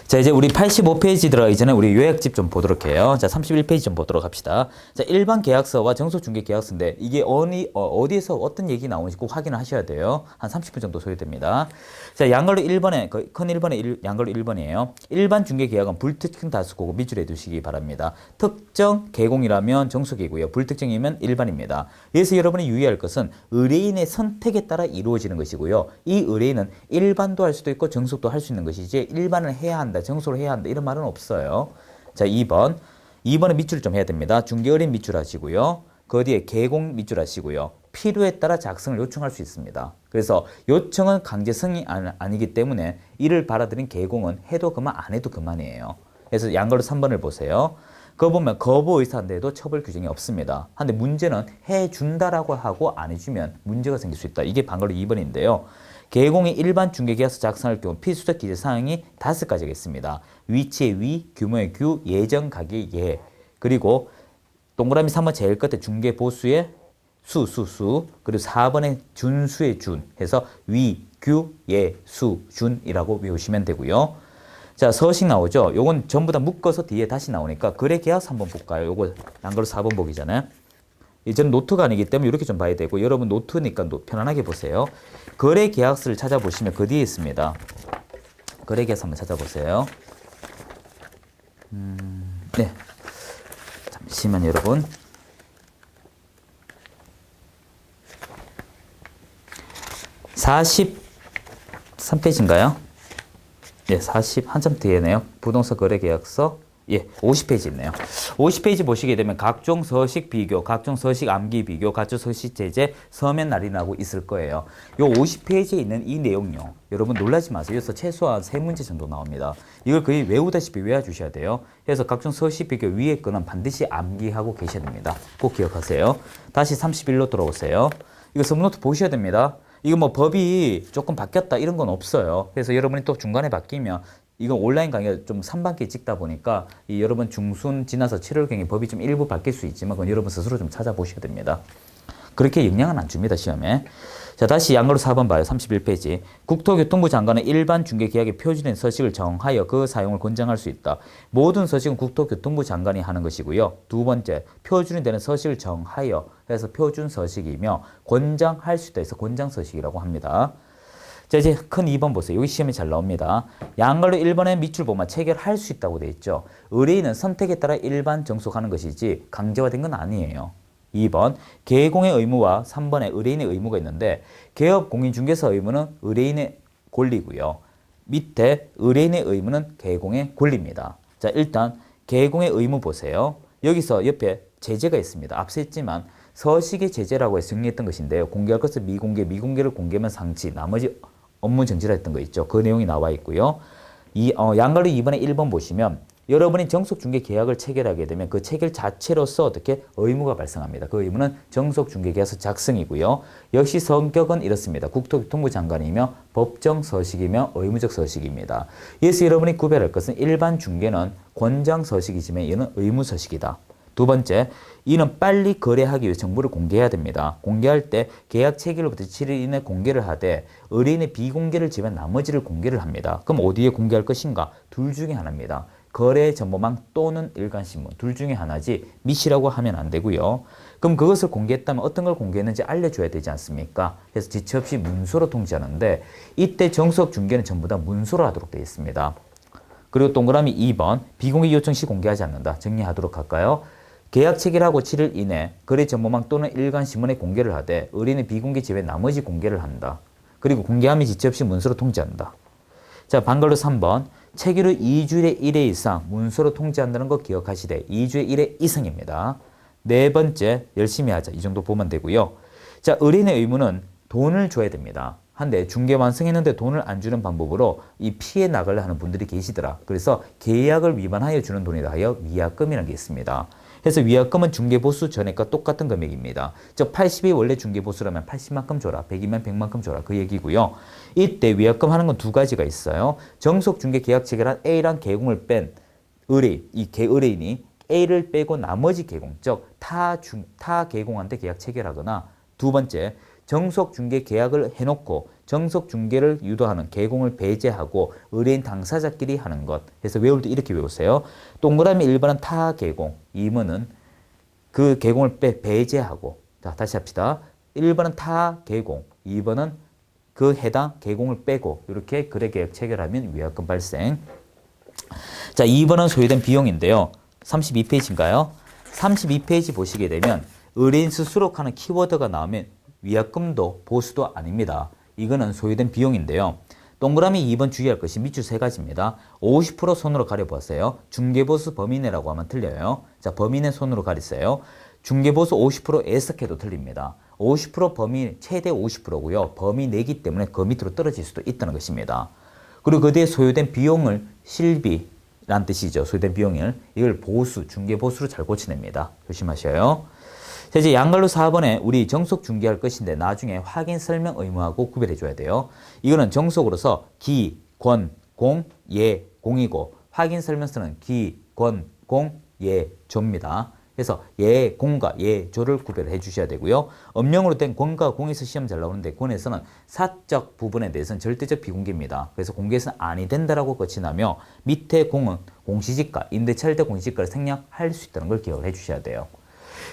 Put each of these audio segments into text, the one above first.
자, 이제 우리 85페이지 들어가기 전에 우리 요약집 좀 보도록 해요. 자, 31페이지 좀 보도록 합시다. 자, 일반 계약서와 정속중개계약서인데 이게 어디에서 어떤 얘기 나오는지 꼭 확인을 하셔야 돼요. 한 30분 정도 소요됩니다. 자, 양걸로 1번에, 큰 1번에 양걸로 1번이에요. 일반 중개계약은 불특정 다수고 밑줄에 두시기 바랍니다. 특정 계공이라면 정속이고요. 불특정이면 일반입니다. 여기서 여러분이 유의할 것은 의뢰인의 선택에 따라 이루어지는 것이고요. 이 의뢰인은 일반도 할 수도 있고 정속도 할 수 있는 것이지 일반을 해야 한다, 정속을 해야 한다 이런 말은 없어요. 자, 2번은 밑줄 좀 해야 됩니다. 중개의뢰인 밑줄 하시고요. 그 뒤에 계공 밑줄 하시고요. 필요에 따라 작성을 요청할 수 있습니다. 그래서 요청은 강제성이 아니기 때문에 이를 받아들인 계공은 해도 그만 안 해도 그만이에요. 그래서 양걸로 3번을 보세요. 그거 보면 거부 의사인데도 처벌 규정이 없습니다. 한데 문제는 해준다라고 하고 안 해주면 문제가 생길 수 있다. 이게 방걸로 2번인데요. 계공이 일반 중개계약서 작성할 경우 필수적 기재사항이 5가지가 있습니다. 위치의 위, 규모의 규, 예정 가격의 예. 그리고 동그라미 3번 제일 끝에 중개보수의 수. 그리고 4번에 준수의 준 해서 위, 규, 예, 수, 준이라고 외우시면 되고요. 자, 서식 나오죠? 요건 전부 다 묶어서 뒤에 다시 나오니까 거래계약서 한번 볼까요? 요거 양걸로 4번 보기잖아요. 이제는 노트가 아니기 때문에 이렇게 좀 봐야 되고 여러분 노트니까 편안하게 보세요. 거래계약서를 찾아보시면 그 뒤에 있습니다. 거래계약서 한번 찾아보세요. 네. 잠시만 여러분. 43페이지인가요? 네, 40 한참 뒤에네요. 부동산 거래계약서. 예, 50페이지 있네요. 50페이지 보시게 되면 각종 서식 비교, 각종 서식 암기 비교, 각종 서식 제재, 서면 날인하고 있을 거예요. 요 50페이지에 있는 이 내용요. 여러분 놀라지 마세요. 여기서 최소한 3문제 정도 나옵니다. 이걸 거의 외우다시피 외워주셔야 돼요. 그래서 각종 서식 비교 위에 거는 반드시 암기하고 계셔야 됩니다. 꼭 기억하세요. 다시 31로 돌아오세요. 이거 선문노트 보셔야 됩니다. 이거 뭐 법이 조금 바뀌었다 이런 건 없어요. 그래서 여러분이 또 중간에 바뀌면 이건 온라인 강의가 좀 3반기 찍다 보니까 이 여러분 중순 지나서 7월경에 법이 좀 일부 바뀔 수 있지만 그건 여러분 스스로 좀 찾아보셔야 됩니다. 그렇게 영향은 안 줍니다, 시험에. 자, 다시 양으로 4번 봐요. 31페이지. 국토교통부 장관은 일반 중개계약의 표준인 서식을 정하여 그 사용을 권장할 수 있다. 모든 서식은 국토교통부 장관이 하는 것이고요. 두 번째, 표준이 되는 서식을 정하여 해서 표준 서식이며 권장할 수 있다 해서 권장 서식이라고 합니다. 자, 이제 큰 2번 보세요. 여기 시험에 잘 나옵니다. 양걸로 1번에 밑줄 보면 체결할 수 있다고 되어 있죠. 의뢰인은 선택에 따라 일반 정속하는 것이지 강제화된 건 아니에요. 2번 계공의 의무와 3번에 의뢰인의 의무가 있는데 개업 공인중개사 의무는 의뢰인의 권리고요. 밑에 의뢰인의 의무는 계공의 권리입니다. 자, 일단 계공의 의무 보세요. 여기서 옆에 제재가 있습니다. 앞서 했지만 서식의 제재라고 해서 정리했던 것인데요. 공개할 것은 미공개를 공개하면 상치, 나머지 업무 정지라 했던 거 있죠. 그 내용이 나와 있고요. 양걸로 2번에 1번 보시면 여러분이 정속중개 계약을 체결하게 되면 그 체결 자체로서 어떻게 의무가 발생합니다. 그 의무는 정속중개계약서 작성이고요. 역시 성격은 이렇습니다. 국토교통부 장관이며 법정 서식이며 의무적 서식입니다. 여기서 여러분이 구별할 것은 일반 중개는 권장 서식이지만 이는 의무 서식이다. 두 번째, 이는 빨리 거래하기 위해 정보를 공개해야 됩니다. 공개할 때 계약 체결로부터 7일 이내 공개를 하되 의뢰인의 비공개를 제외한 나머지를 공개를 합니다. 그럼 어디에 공개할 것인가? 둘 중에 하나입니다. 거래 정보망 또는 일간신문 둘 중에 하나지 미시라고 하면 안 되고요. 그럼 그것을 공개했다면 어떤 걸 공개했는지 알려줘야 되지 않습니까? 그래서 지체 없이 문서로 통지하는데 이때 정속중개는 전부 다 문서로 하도록 되어 있습니다. 그리고 동그라미 2번 비공개 요청 시 공개하지 않는다. 정리하도록 할까요? 계약 체결하고 7일 이내 거래 정보망 또는 일간신문에 공개를 하되 의뢰인의 비공개 제외 나머지 공개를 한다. 그리고 공개함이 지체 없이 문서로 통지한다. 자, 반걸로 3번 체결 후 2주일에 1회 이상 문서로 통지한다는 거 기억하시되 2주에 1회 이상입니다. 네 번째 열심히 하자 이 정도 보면 되고요. 자, 의뢰인의 의무는 돈을 줘야 됩니다. 한데 중개 완성했는데 돈을 안 주는 방법으로 이 피해 나가려 하는 분들이 계시더라. 그래서 계약을 위반하여 주는 돈이라 하여 위약금이라는 게 있습니다. 그래서 위약금은 중개보수 전액과 똑같은 금액입니다. 즉 80이 원래 중개보수라면 80만큼 줘라. 100이면 100만큼 줘라. 그 얘기고요. 이때 위약금 하는 건 두 가지가 있어요. 정속중개 계약 체결한 A란 계공을 뺀 의뢰인, 이 의뢰인이 A를 빼고 나머지 계공, 즉 타 계공한테 계약 체결하거나 두 번째 정속중개 계약을 해놓고 정석 중개를 유도하는 개공을 배제하고 의뢰인 당사자끼리 하는 것. 그래서 외울 때 이렇게 외우세요. 동그라미 1번은 타 개공, 2번은 그 개공을 배제하고. 자, 다시 합시다. 1번은 타 개공, 2번은 그 해당 개공을 빼고 이렇게 거래계약 체결하면 위약금 발생. 자, 2번은 소요된 비용인데요. 32페이지인가요? 32페이지 보시게 되면 의뢰인 스스로 하는 키워드가 나오면 위약금도 보수도 아닙니다. 이거는 소요된 비용인데요. 동그라미 2번 주의할 것이 밑줄 세 가지입니다. 50% 손으로 가려보세요. 중개보수 범위내라고 하면 틀려요. 자, 범위내 손으로 가리세요. 중개보수 50% 애석해도 틀립니다. 50% 범위 최대 50%고요. 범위 내기 때문에 그 밑으로 떨어질 수도 있다는 것입니다. 그리고 그 뒤에 소요된 비용을 실비란 뜻이죠. 소요된 비용을 이걸 보수, 중개보수로 잘 고쳐냅니다. 조심하셔요. 자, 이제 양갈로 4번에 우리 정속 중개할 것인데 나중에 확인 설명 의무하고 구별해 줘야 돼요. 이거는 정속으로서 기, 권, 공, 예, 공이고 확인 설명서는 기, 권, 공, 예, 조입니다. 그래서 예, 공과 예, 조를 구별해 주셔야 되고요. 엄령으로 된 권과 공에서 시험 잘 나오는데 권에서는 사적 부분에 대해서는 절대적 비공개입니다. 그래서 공개에서는 아니 된다라고 끝이 나며 밑에 공은 공시지가, 임대차일 때 공시지가를 생략할 수 있다는 걸 기억을 해 주셔야 돼요.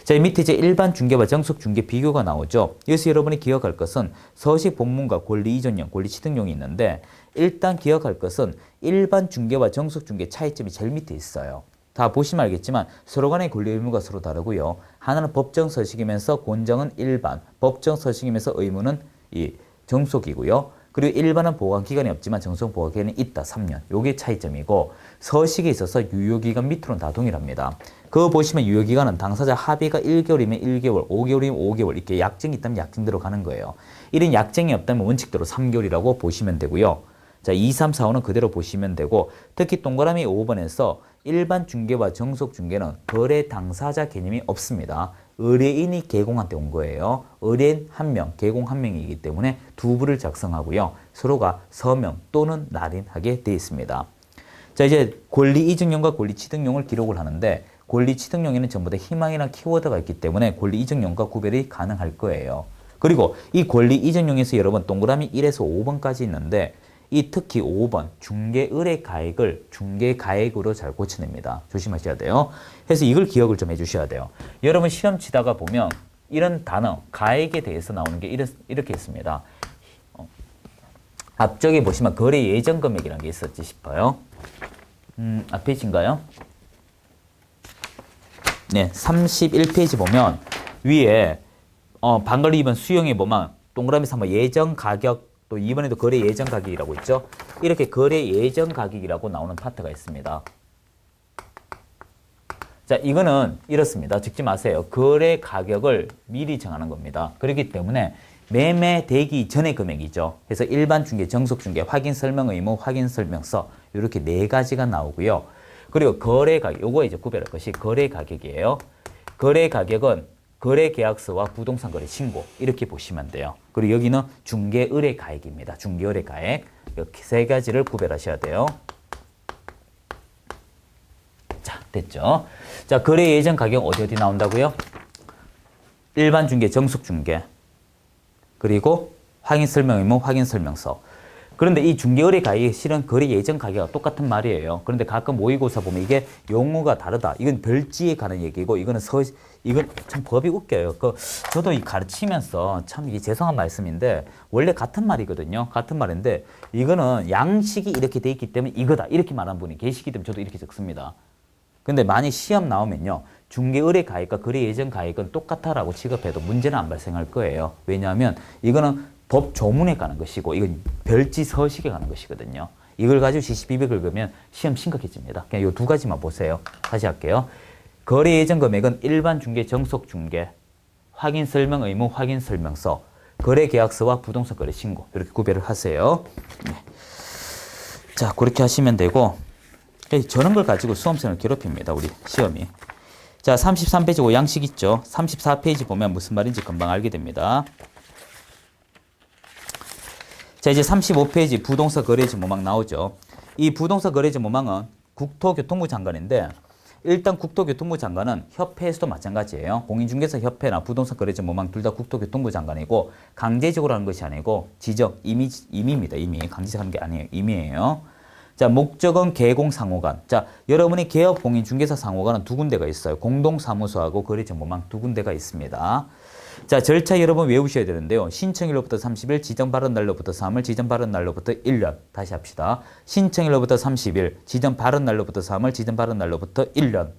자, 밑에 이제 일반 중개와 정속 중개 비교가 나오죠. 여기서 여러분이 기억할 것은 서식 본문과 권리 이전용, 권리 취득용이 있는데 일단 기억할 것은 일반 중개와 정속 중개 차이점이 제일 밑에 있어요. 다 보시면 알겠지만 서로 간의 권리 의무가 서로 다르고요. 하나는 법정 서식이면서 권정은 일반, 법정 서식이면서 의무는 이 정속이고요. 그리고 일반은 보관 기간이 없지만 정속 보관 기간이 있다. 3년. 요게 차이점이고 서식에 있어서 유효기간 밑으로는 다 동일합니다. 그거 보시면 유효기간은 당사자 합의가 1개월이면 1개월, 5개월이면 5개월 이렇게 약정이 있다면 약정대로 가는 거예요. 이런 약정이 없다면 원칙대로 3개월이라고 보시면 되고요. 자, 2, 3, 4, 5는 그대로 보시면 되고 특히 동그라미 5번에서 일반 중개와 정속 중개는 거래 당사자 개념이 없습니다. 의뢰인이 개공한테 온 거예요. 의뢰인 1명, 개공 1명이기 때문에 두 부를 작성하고요. 서로가 서명 또는 날인하게 되어 있습니다. 자, 이제 권리 이증용과 권리 취득용을 기록을 하는데 권리 취득용에는 전부 다 희망이나 키워드가 있기 때문에 권리 이증용과 구별이 가능할 거예요. 그리고 이 권리 이증용에서 여러분 동그라미 1에서 5번까지 있는데 이 특히 5번 중개 의뢰 가액을 중개 가액으로 잘 고쳐냅니다. 조심하셔야 돼요. 그래서 이걸 기억을 좀 해주셔야 돼요. 여러분 시험 치다가 보면 이런 단어 가액에 대해서 나오는 게 이렇게 있습니다. 앞쪽에 보시면 거래 예정 금액이라는 게 있었지 싶어요. 앞페이지인가요? 네, 31페이지 보면 위에 반걸리 2번 수용에 보면 동그라미 3번 예정 가격 또 이번에도 거래 예정 가격이라고 있죠. 이렇게 거래 예정 가격이라고 나오는 파트가 있습니다. 자, 이거는 이렇습니다. 적지 마세요. 거래 가격을 미리 정하는 겁니다. 그렇기 때문에 매매되기 전의 금액이죠. 그래서 일반 중개, 정속 중개, 확인 설명 의무, 확인 설명서 이렇게 네 가지가 나오고요. 그리고 거래 가격, 요거 이제 구별할 것이 거래 가격이에요. 거래 가격은 거래 계약서와 부동산 거래 신고 이렇게 보시면 돼요. 그리고 여기는 중개 의뢰 가액입니다. 중개 의뢰 가액 이렇게 세 가지를 구별하셔야 돼요. 자, 됐죠? 자, 거래 예정 가격 어디 나온다고요? 일반 중개, 정속 중개 그리고 확인 설명 의무, 확인 설명서. 그런데 이 중개 의뢰 가격이 실은 거래 예정 가격과 똑같은 말이에요. 그런데 가끔 모의고사 보면 이게 용어가 다르다. 이건 별지에 가는 얘기고 이거는 이건 참 법이 웃겨요. 저도 이 가르치면서 참 이게 죄송한 말씀인데 원래 같은 말이거든요. 같은 말인데 이거는 양식이 이렇게 돼 있기 때문에 이거다. 이렇게 말한 분이 계시기 때문에 저도 이렇게 적습니다. 근데 만약 시험 나오면요. 중개 의뢰 가액과 거래 예정 가액은 똑같다라고 취급해도 문제는 안 발생할 거예요. 왜냐하면 이거는 법 조문에 가는 것이고 이건 별지 서식에 가는 것이거든요. 이걸 가지고 CCBB 긁으면 시험 심각해집니다. 그냥 이 두 가지만 보세요. 다시 할게요. 거래 예정 금액은 일반 중개, 정속 중개, 확인 설명 의무, 확인 설명서, 거래 계약서와 부동산 거래 신고 이렇게 구별을 하세요. 네. 자, 그렇게 하시면 되고 저런 걸 가지고 수험생을 괴롭힙니다. 우리 시험이. 자, 33페이지 양식 있죠. 34페이지 보면 무슨 말인지 금방 알게 됩니다. 자, 이제 35페이지 부동산 거래지 모망 나오죠. 이 부동산 거래지 모망은 국토교통부 장관인데 일단 국토교통부 장관은 협회에서도 마찬가지예요. 공인중개사 협회나 부동산 거래처 모망 둘 다 국토교통부 장관이고 강제적으로 하는 것이 아니고 지적, 임의입니다. 임의. 강제적 하는 게 아니에요. 임의예요. 자, 목적은 개공상호간. 자, 여러분이 개업 공인중개사 상호간은 두 군데가 있어요. 공동사무소하고 거래처 모망 두 군데가 있습니다. 자, 절차 여러분 외우셔야 되는데요. 신청일로부터 30일, 지정 발언 날로부터 3일, 지정 발언 날로부터 1년. 다시 합시다. 신청일로부터 30일, 지정 발언 날로부터 3일, 지정 발언 날로부터 1년.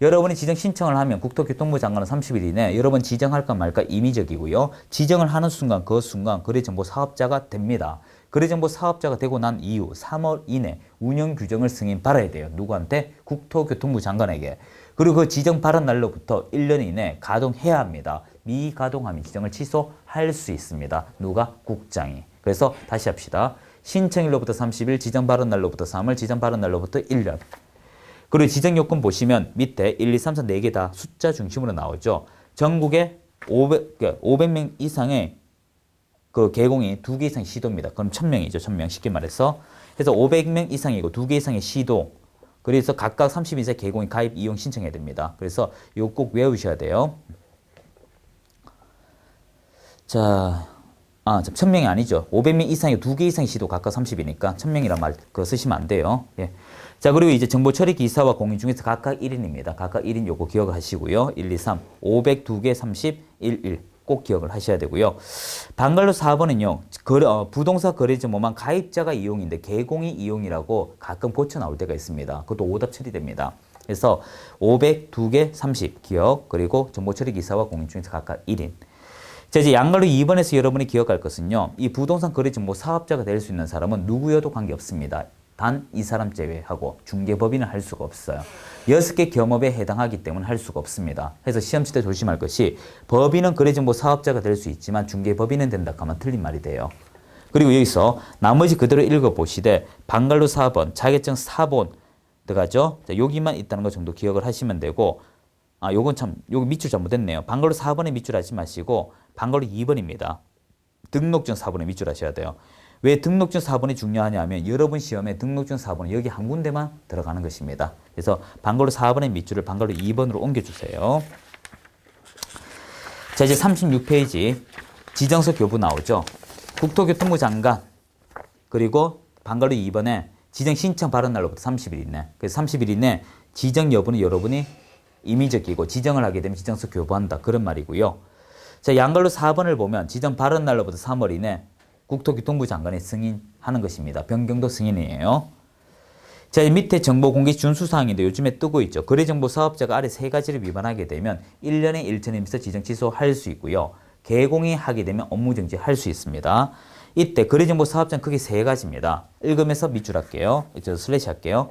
여러분이 지정 신청을 하면 국토교통부 장관은 30일 이내 여러분 지정할까 말까 임의적이고요. 지정을 하는 순간 그 순간 거래정보 사업자가 됩니다. 거래정보 사업자가 되고 난 이후 3월 이내 운영 규정을 승인 받아야 돼요. 누구한테? 국토교통부 장관에게. 그리고 그 지정 발언 날로부터 1년 이내 가동해야 합니다. 미가동하면 지정을 취소할 수 있습니다. 누가? 국장이. 그래서 다시 합시다. 신청일로부터 30일, 지정 발언 날로부터 3월, 지정 발언 날로부터 1년. 그리고 지정 요건 보시면 밑에 1, 2, 3, 4, 4개 다 숫자 중심으로 나오죠. 전국에 500명 이상의 그 계공이 2개 이상 시도입니다. 그럼 1000명이죠. 1000명 쉽게 말해서. 그래서 500명 이상이고 2개 이상의 시도. 그래서 각각 30인 이상 계공이 가입 이용 신청해야 됩니다. 그래서 이거 꼭 외우셔야 돼요. 자, 1000명이 아니죠. 500명 이상이 2개 이상의 시도 각각 30이니까 1000명이란 말 그거 쓰시면 안 돼요. 예. 자, 그리고 이제 정보 처리 기사와 공인중개사 각각 1인입니다. 각각 1인 요거 기억을 하시고요. 1, 2, 3, 502개 30, 1, 꼭 기억을 하셔야 되고요. 방갈로 4번은요. 부동산 거래처 모만 가입자가 이용인데 개공이 이용이라고 가끔 고쳐 나올 때가 있습니다. 그것도 오답 처리됩니다. 그래서 502개 30 기억, 그리고 정보 처리 기사와 공인중개사 각각 1인. 자, 이제 양갈로 2번에서 여러분이 기억할 것은요. 이 부동산 거래 정보 사업자가 될 수 있는 사람은 누구여도 관계없습니다. 단 이 사람 제외하고 중개법인은 할 수가 없어요. 6개 겸업에 해당하기 때문에 할 수가 없습니다. 그래서 시험 칠 때 조심할 것이 법인은 거래 정보 사업자가 될 수 있지만 중개법인은 된다 하면 틀린 말이 돼요. 그리고 여기서 나머지 그대로 읽어보시되 방갈로 4번, 자격증 4번 들어가죠. 자, 여기만 있다는 것 정도 기억을 하시면 되고 요건 참, 요거 밑줄 잘못했네요. 방갈로 4번에 밑줄 하지 마시고 방갈로 2번입니다. 등록증 4번에 밑줄 하셔야 돼요. 왜 등록증 4번이 중요하냐 하면 여러분 시험에 등록증 4번은 여기 한 군데만 들어가는 것입니다. 그래서 방갈로 4번의 밑줄을 방갈로 2번으로 옮겨주세요. 자, 이제 36페이지 지정서 교부 나오죠. 국토교통부 장관 그리고 방갈로 2번에 지정 신청 발언 날로부터 30일 이내. 그래서 30일 이내 지정 여부는 여러분이 임의적이고 지정을 하게 되면 지정서 교부한다. 그런 말이고요. 자, 양갈로 4번을 보면 지정 발언 날로부터 3월 이내 국토교통부 장관이 승인하는 것입니다. 변경도 승인이에요. 자, 밑에 정보 공개 준수사항인데 요즘에 뜨고 있죠. 거래정보 사업자가 아래 세 가지를 위반하게 되면 1년에 1천임에서 지정 취소할 수 있고요. 개공이 하게 되면 업무 정지할 수 있습니다. 이때 거래정보 사업자는 크게 세 가지입니다. 읽으면서 밑줄 할게요. 저 슬래시 할게요.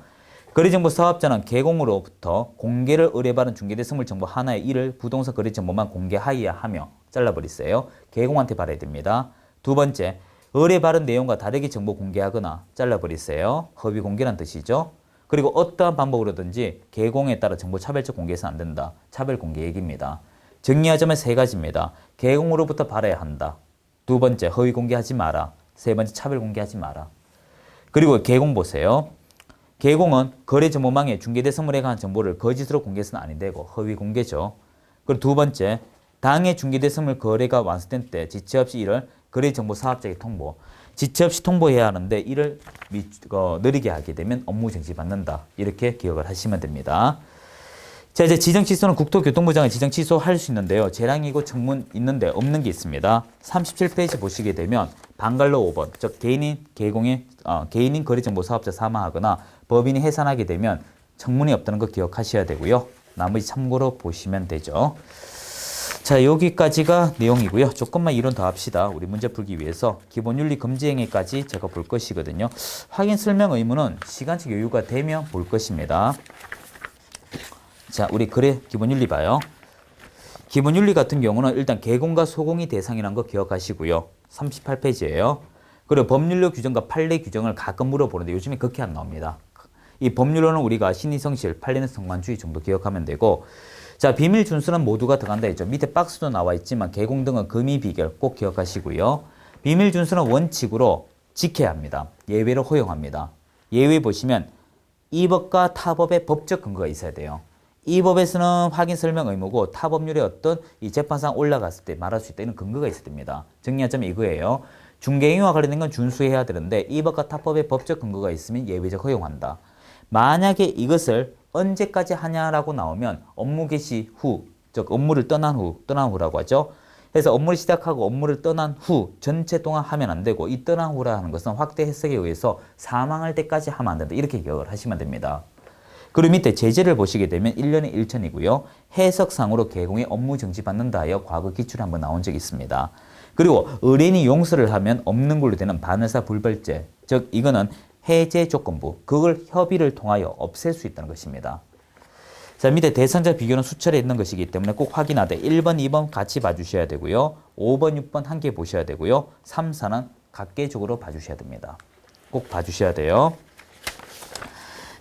거래정보 사업자는 개공으로부터 공개를 의뢰받은 중개대성물 정보 하나의 일을 부동산 거래정보만 공개하여야 하며 잘라버리세요. 개공한테 받아야 됩니다. 두 번째, 의뢰받은 내용과 다르게 정보 공개하거나 잘라버리세요. 허위 공개란 뜻이죠. 그리고 어떠한 방법으로든지 개공에 따라 정보 차별적 공개해서는 안 된다. 차별 공개 얘기입니다. 정리하자면 세 가지입니다. 개공으로부터 받아야 한다. 두 번째, 허위 공개하지 마라. 세 번째, 차별 공개하지 마라. 그리고 개공 보세요. 개공은 거래 정보망에 중개대성물에 관한 정보를 거짓으로 공개해서는 아니 되고 허위 공개죠. 그리고 두 번째, 당해 중개대성물 거래가 완수된 때 지체 없이 이를 거래정보 사업자에게 통보. 지체 없이 통보해야 하는데 이를 느리게 하게 되면 업무 정지 받는다. 이렇게 기억을 하시면 됩니다. 자, 이제 지정 취소는 국토교통부 장관 지정 취소할 수 있는데요. 재량이고 청문 있는데 없는 게 있습니다. 37페이지 보시게 되면 방갈로 5번, 즉 개인인 거래정보 사업자 사망하거나 법인이 해산하게 되면 청문이 없다는 거 기억하셔야 되고요. 나머지 참고로 보시면 되죠. 자, 여기까지가 내용이고요. 조금만 이론 더 합시다. 우리 문제 풀기 위해서 기본윤리 금지행위까지 제가 볼 것이거든요. 확인 설명 의무는 시간적 여유가 되면 볼 것입니다. 자, 우리 기본윤리 봐요. 기본윤리 같은 경우는 일단 개공과 소공이 대상이라는 거 기억하시고요. 38페이지예요. 그리고 법률로 규정과 판례 규정을 가끔 물어보는데 요즘에 그렇게 안 나옵니다. 이 법률로는 우리가 신의성실, 판례는 성만주의 정도 기억하면 되고, 자, 비밀 준수는 모두가 들어간다 했죠. 밑에 박스도 나와 있지만 개공 등은 금의 비결 꼭 기억하시고요. 비밀 준수는 원칙으로 지켜야 합니다. 예외를 허용합니다. 예외 보시면 이 법과 타법의 법적 근거가 있어야 돼요. 이 법에서는 확인 설명 의무고 타법률의 어떤 이 재판상 올라갔을 때 말할 수 있다 이런 근거가 있어야 됩니다. 정리한 점이 이거예요. 중개행위와 관련된 건 준수해야 되는데 이 법과 타법의 법적 근거가 있으면 예외적 허용한다. 만약에 이것을 언제까지 하냐라고 나오면 업무 개시 후, 즉 업무를 떠난 후라고 하죠. 그래서 업무를 시작하고 업무를 떠난 후 전체 동안 하면 안 되고 이 떠난 후라 하는 것은 확대 해석에 의해서 사망할 때까지 하면 안 된다. 이렇게 기억을 하시면 됩니다. 그리고 밑에 제재를 보시게 되면 1년에 1천이고요. 해석상으로 개공이 업무 정지받는다 하여 과거 기출에 한번 나온 적이 있습니다. 그리고 의뢰인이 용서를 하면 없는 걸로 되는 반의사 불벌죄, 즉 이거는 해제 조건부, 그걸 협의를 통하여 없앨 수 있다는 것입니다. 자, 밑에 대상자 비교는 수철에 있는 것이기 때문에 꼭 확인하되 1번, 2번 같이 봐주셔야 되고요. 5번, 6번 한 개 보셔야 되고요. 3, 4는 각계적으로 봐주셔야 됩니다. 꼭 봐주셔야 돼요.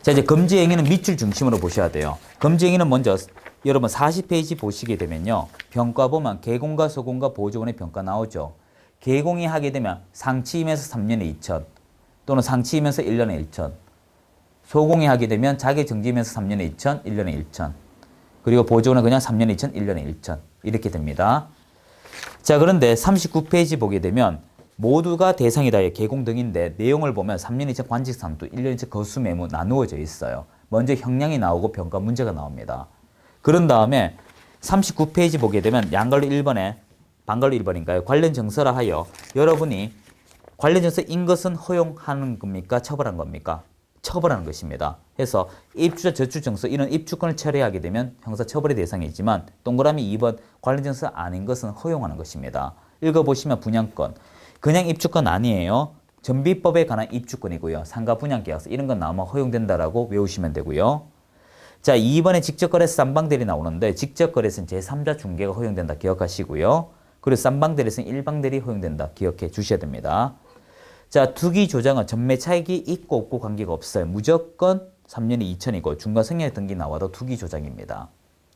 자, 이제 금지행위는 밑줄 중심으로 보셔야 돼요. 금지행위는 먼저 여러분 40페이지 보시게 되면요. 평가 보면 개공과 소공과 보조원의 평가 나오죠. 개공이 하게 되면 상치이면서 3년에 2천 또는 상치이면서 1년에 1천, 소공이 하게 되면 자격정지이면서 3년에 2천, 1년에 1천, 그리고 보조원은 그냥 3년에 2천, 1년에 1천 이렇게 됩니다. 자, 그런데 39페이지 보게 되면 모두가 대상이다의 개공 등인데 내용을 보면 3년 2천 관직상투, 1년 2천 거수매무 나누어져 있어요. 먼저 형량이 나오고 평가 문제가 나옵니다. 그런 다음에 39페이지 보게 되면 양갈로 1번에 반갈로 1번인가요? 관련 정서라 하여 여러분이 관련 정서인 것은 허용하는 겁니까? 처벌한 겁니까? 처벌하는 것입니다. 그래서 입주자 저축 정서 이런 입주권을 철회하게 되면 형사 처벌의 대상이지만 동그라미 2번 관련 정서 아닌 것은 허용하는 것입니다. 읽어보시면 분양권, 그냥 입주권 아니에요. 전비법에 관한 입주권이고요. 상가 분양계약서 이런 건 나오면 허용된다라고 외우시면 되고요. 자, 2번에 직접거래에서 쌍방대리 나오는데 직접거래에서는 제3자 중개가 허용된다 기억하시고요. 그리고 쌍방대리에서는 일방대리 허용된다 기억해 주셔야 됩니다. 자, 투기 조장은 전매 차익이 있고 없고 관계가 없어요. 무조건 3년에 2천이고 중간 성향 등기 나와도 투기 조장입니다.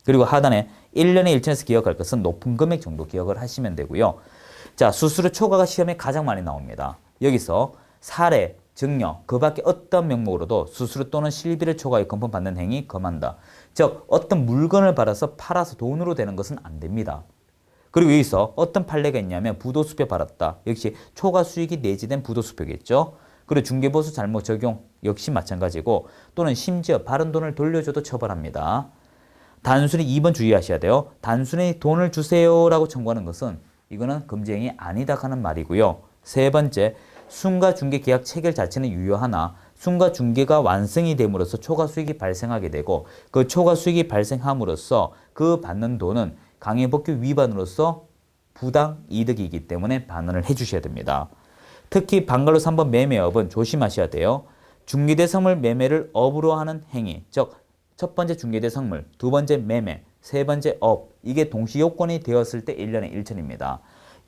그리고 하단에 1년에 1천에서 기억할 것은 높은 금액 정도 기억을 하시면 되고요. 자, 수수료 초과가 시험에 가장 많이 나옵니다. 여기서 사례, 증여, 그 밖에 어떤 명목으로도 수수료 또는 실비를 초과해 금품 받는 행위 금한다. 즉 어떤 물건을 받아서 팔아서 돈으로 되는 것은 안 됩니다. 그리고 여기서 어떤 판례가 있냐면 부도수표 받았다. 역시 초과 수익이 내지된 부도수표겠죠. 그리고 중개보수 잘못 적용 역시 마찬가지고 또는 심지어 바른 돈을 돌려줘도 처벌합니다. 단순히 2번 주의하셔야 돼요. 단순히 돈을 주세요라고 청구하는 것은 이거는 금지행위 아니다 하는 말이고요. 세 번째, 순가중개 계약 체결 자체는 유효하나 순가중개가 완성이 됨으로써 초과 수익이 발생하게 되고 그 초과 수익이 발생함으로써 그 받는 돈은 강행법규 위반으로서 부당 이득이기 때문에 반환을 해주셔야 됩니다. 특히 반갈로 3번 매매업은 조심하셔야 돼요. 중개대성물 매매를 업으로 하는 행위, 즉 첫 번째 중개대성물, 두 번째 매매, 세 번째 업, 이게 동시 요건이 되었을 때 1년에 1천입니다.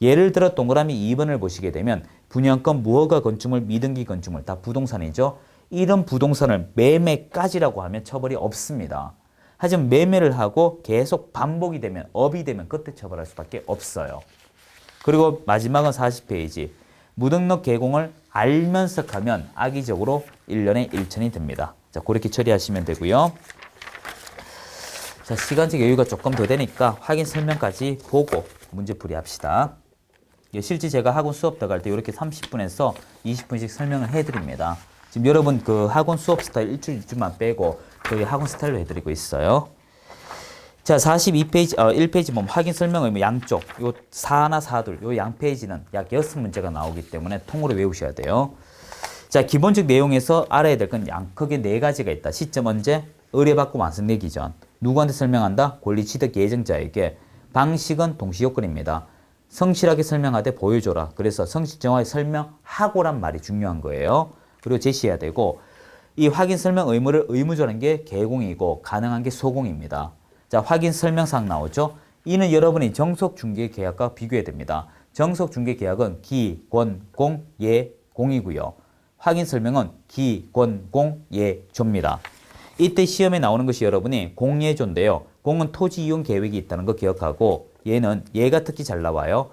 예를 들어 동그라미 2번을 보시게 되면 분양권, 무허가 건축물, 미등기 건축물 다 부동산이죠. 이런 부동산을 매매까지라고 하면 처벌이 없습니다. 하지만 매매를 하고 계속 반복이 되면 업이 되면 그때 처벌할 수밖에 없어요. 그리고 마지막은 40페이지. 무등록 개공을 알면서 하면 악의적으로 1년에 1천이 됩니다. 자, 그렇게 처리하시면 되고요. 자, 시간적 여유가 조금 더 되니까 확인 설명까지 보고 문제풀이 합시다. 실제 제가 학원 수업 들어갈 때 이렇게 30분에서 20분씩 설명을 해드립니다. 지금 여러분 그 학원 수업 스타일 일주일만 빼고 거의 학원 스타일로 해드리고 있어요. 자, 42페이지, 1페이지 보면 확인 설명 의무 양쪽, 요 4나 4둘, 요 양페이지는 약 6문제가 나오기 때문에 통으로 외우셔야 돼요. 자, 기본적 내용에서 알아야 될 건 크게 4가지가 있다. 시점 언제? 의뢰받고 완성되기 전. 누구한테 설명한다? 권리취득 예정자에게. 방식은 동시요건입니다. 성실하게 설명하되 보여줘라. 그래서 성실 정확하게 설명하고란 말이 중요한 거예요. 그리고 제시해야 되고, 이 확인 설명 의무를 의무적인 게 개공이고 가능한 게 소공입니다. 자, 확인 설명사항 나오죠? 이는 여러분이 정속 중개 계약과 비교해야 됩니다. 정속 중개 계약은 기, 권, 공, 예, 공이고요. 확인 설명은 기, 권, 공, 예, 조입니다. 이때 시험에 나오는 것이 여러분이 공예조인데요. 공은 토지 이용 계획이 있다는 거 기억하고 얘는 얘가 특히 잘 나와요.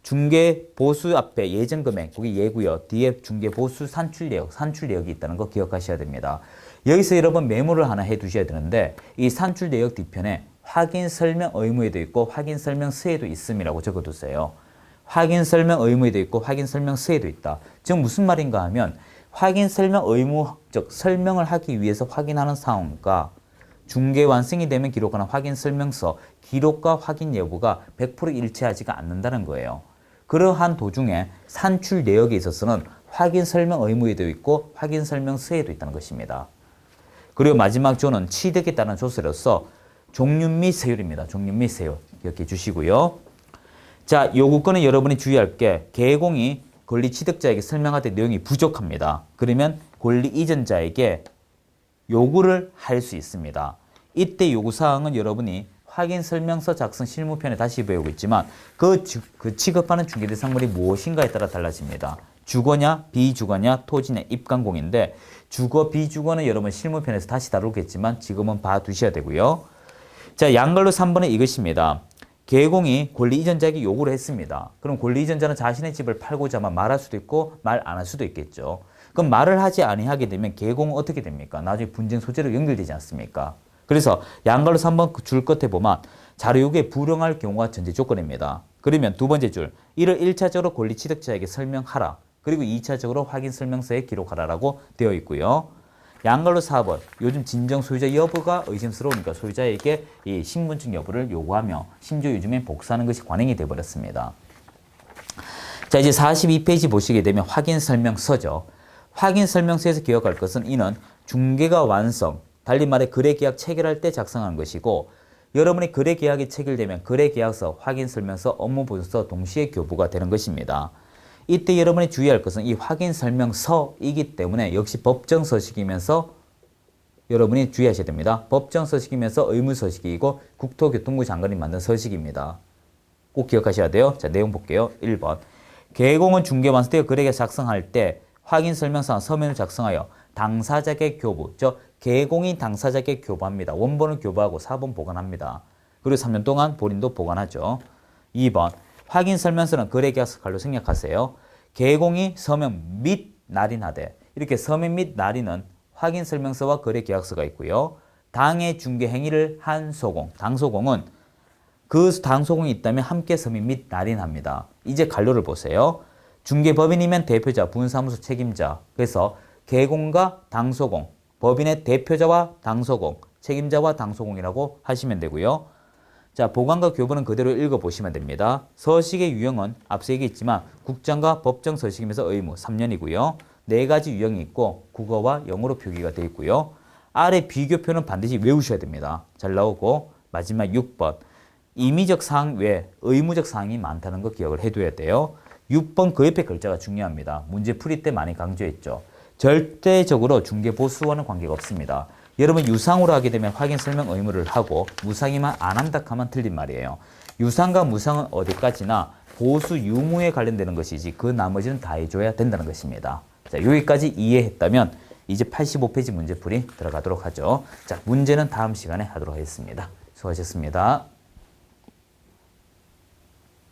중개 보수 앞에 예정 금액, 거기 예고요. 뒤에 중개 보수 산출 내역이 있다는 거 기억하셔야 됩니다. 여기서 여러분 메모를 하나 해 두셔야 되는데 이 산출 내역 뒤편에 확인 설명 의무에도 있고 확인 설명 서에도 있음이라고 적어 두세요. 확인 설명 의무에도 있고 확인 설명 서에도 있다. 지금 무슨 말인가 하면 확인 설명 의무, 즉 설명을 하기 위해서 확인하는 사항과 중개 완성이 되면 기록하는 확인 설명서, 기록과 확인 여부가 100% 일치하지가 않는다는 거예요. 그러한 도중에 산출 내역에 있어서는 확인 설명 의무에도 있고 확인 설명 서에도 있다는 것입니다. 그리고 마지막 조는 취득에 따른 조세로서 종류 및 세율입니다. 종류 및 세율 기억해 주시고요. 자, 요구권은 여러분이 주의할 게 개공이 권리 취득자에게 설명할 때 내용이 부족합니다. 그러면 권리 이전자에게 요구를 할 수 있습니다. 이때 요구사항은 여러분이 확인 설명서 작성 실무편에 다시 배우고 있지만 그 취급하는 중개대상물이 무엇인가에 따라 달라집니다. 주거냐, 비주거냐, 토지냐, 입간공인데 주거, 비주거는 여러분 실무편에서 다시 다루겠지만 지금은 봐두셔야 되고요. 자, 양걸로 3번은 이것입니다. 개공이 권리 이전자에게 요구를 했습니다. 그럼 권리 이전자는 자신의 집을 팔고자 하면 말할 수도 있고 말 안 할 수도 있겠죠. 그럼 말을 하지 아니하게 되면 개공은 어떻게 됩니까? 나중에 분쟁 소재로 연결되지 않습니까? 그래서 양걸로 3번 줄 끝에 보면 자료 요구에 불응할 경우가 전제 조건입니다. 그러면 두 번째 줄, 이를 1차적으로 권리 취득자에게 설명하라. 그리고 2차적으로 확인 설명서에 기록하라라고 되어 있고요. 양걸로 4번, 요즘 진정 소유자 여부가 의심스러우니까 소유자에게 이 신분증 여부를 요구하며 심지어 요즘에 복사하는 것이 관행이 되어버렸습니다. 자, 이제 42페이지 보시게 되면 확인 설명서죠. 확인 설명서에서 기억할 것은 이는 중개가 완성, 달리 말해 거래계약 체결할 때 작성하는 것이고 여러분이 거래계약이 체결되면 거래계약서, 확인설명서, 업무보고서 동시에 교부가 되는 것입니다. 이때 여러분이 주의할 것은 이 확인설명서이기 때문에 역시 법정서식이면서 여러분이 주의하셔야 됩니다. 법정서식이면서 의무서식이고 국토교통부 장관이 만든 서식입니다. 꼭 기억하셔야 돼요. 자, 내용 볼게요. 1번. 개공은 중개 완성되어 거래계약 작성할 때 확인설명서나 서면을 작성하여 당사자에게 교부, 즉 개공인 당사자에게 교부합니다. 원본을 교부하고 4번 보관합니다. 그리고 3년 동안 본인도 보관하죠. 2번. 확인설명서는 거래계약서 칼로 생략하세요. 개공이 서면 및 날인하되 이렇게 서면 및 날인은 확인설명서와 거래계약서가 있고요. 당의 중개행위를 한 소공, 당소공은 그 당소공이 있다면 함께 서면 및 날인합니다. 이제 간료를 보세요. 중개법인이면 대표자, 분사무소 책임자. 그래서 개공과 당소공, 법인의 대표자와 당소공, 책임자와 당소공이라고 하시면 되고요. 자, 보관과 교부는 그대로 읽어보시면 됩니다. 서식의 유형은 앞서 얘기했지만 국장과 법정 서식이면서 의무 3년이고요. 4가지 유형이 있고 국어와 영어로 표기가 되어 있고요. 아래 비교표는 반드시 외우셔야 됩니다. 잘 나오고 마지막 6번. 임의적 사항 외에 의무적 사항이 많다는 거 기억을 해둬야 돼요. 6번 그 옆에 글자가 중요합니다. 문제 풀이 때 많이 강조했죠. 절대적으로 중개보수와는 관계가 없습니다. 여러분 유상으로 하게 되면 확인 설명 의무를 하고 무상이만 안 한다 하면 틀린 말이에요. 유상과 무상은 어디까지나 보수 유무에 관련되는 것이지 그 나머지는 다 해줘야 된다는 것입니다. 자, 여기까지 이해했다면 이제 85페이지 문제풀이 들어가도록 하죠. 자, 문제는 다음 시간에 하도록 하겠습니다. 수고하셨습니다.